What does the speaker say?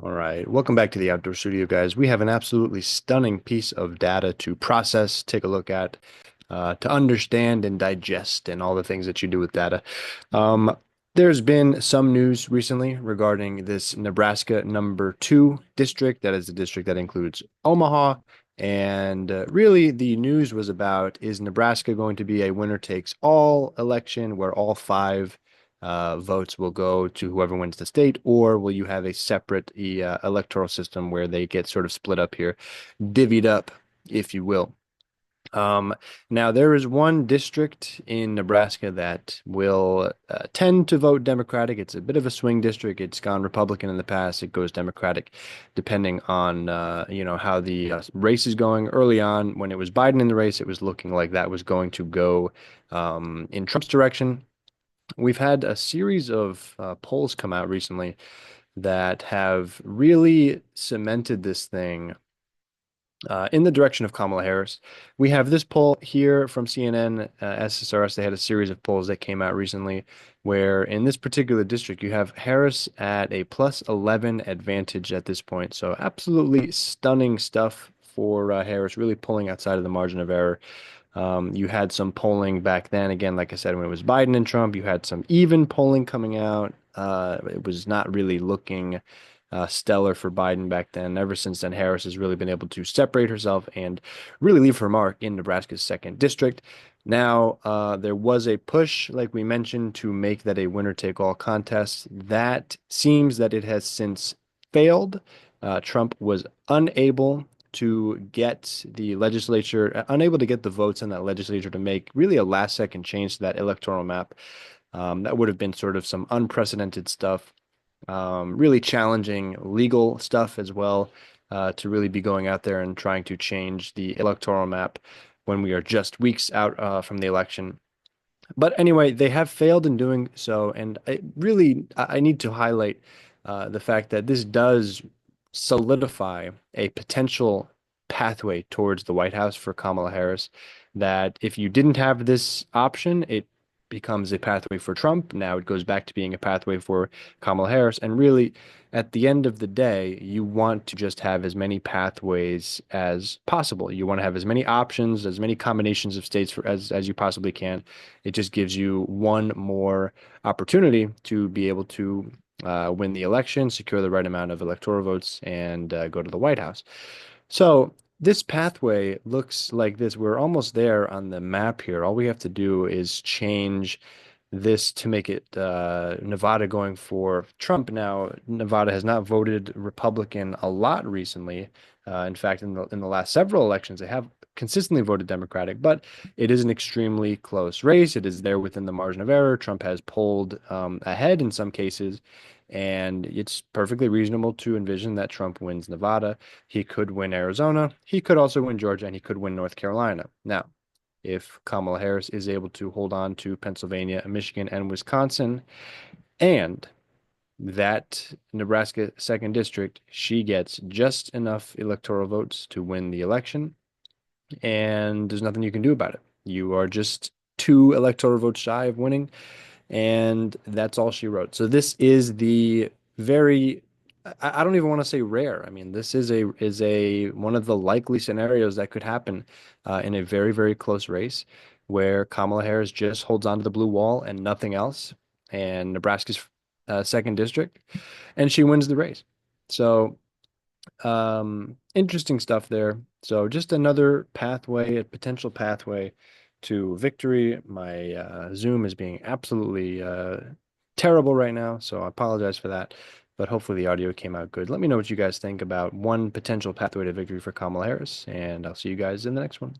All right, welcome back to the Outdoor Studio, guys. We have an absolutely stunning piece of data to process, take a look at, to understand and digest, and all the things that you do with data. Um, there's been some news recently regarding this Nebraska number two district. That is the district that includes Omaha. And really, the news was about, is Nebraska going to be a winner takes all election where all five votes will go to whoever wins the state, or will you have a separate electoral system where they get sort of split up here, divvied up, if you will? Um, Now, there is one district in Nebraska that will tend to vote Democratic. It's a bit of a swing district. It's gone Republican in the past. It goes Democratic depending on how the race is going. Early on, when it was Biden in the race, it was looking like that was going to go in Trump's direction. We've had a series of polls come out recently that have really cemented this thing in the direction of Kamala Harris. We have this poll here from CNN, SSRS. They had a series of polls that came out recently where in this particular district, you have Harris at a plus 11 advantage at this point. So absolutely stunning stuff for Harris, really pulling outside of the margin of error. You had some polling back then, again, like I said, when it was Biden and Trump, you had some even polling coming out. It was not really looking stellar for Biden back then. Ever since then, Harris has really been able to separate herself and really leave her mark in Nebraska's second district. Now, there was a push, like we mentioned, to make that a winner-take-all contest. That seems that it has since failed. Trump was unable to get the legislature, unable to get the votes in that legislature to make really a last second change to that electoral map. That would have been sort of some unprecedented stuff, really challenging legal stuff as well, to really be going out there and trying to change the electoral map when we are just weeks out from the election. But anyway, they have failed in doing so, and I need to highlight the fact that this does solidify a potential pathway towards the White House for Kamala Harris. That if you didn't have this option, it becomes a pathway for Trump. Now it goes back to being a pathway for Kamala Harris. And really, at the end of the day, you want to just have as many pathways as possible. You want to have as many options, as many combinations of states as you possibly can. It just gives you one more opportunity to be able to win the election, secure the right amount of electoral votes, and go to the White House. So this pathway looks like this. We're almost there on the map here. All we have to do is change this to make it Nevada going for Trump. Now, Nevada has not voted Republican a lot recently. In fact, in the last several elections, they have consistently voted Democratic, but it is an extremely close race. It is there within the margin of error. Trump has pulled ahead in some cases, and it's perfectly reasonable to envision that Trump wins Nevada. He could win Arizona. He could also win Georgia, and he could win North Carolina. Now, if Kamala Harris is able to hold on to Pennsylvania, Michigan, and Wisconsin, and that Nebraska second district, she gets just enough electoral votes to win the election, and there's nothing you can do about it. You are just two electoral votes shy of winning, and that's all she wrote. So this is the very, I don't even want to say rare. I mean, this is a one of the likely scenarios that could happen in a very, very close race where Kamala Harris just holds on to the blue wall and nothing else, and Nebraska's second district, and she wins the race. So interesting stuff there. So just another pathway, a potential pathway to victory. My Zoom is being absolutely terrible right now, so I apologize for that. But hopefully the audio came out good. Let me know what you guys think about one potential pathway to victory for Kamala Harris, and I'll see you guys in the next one.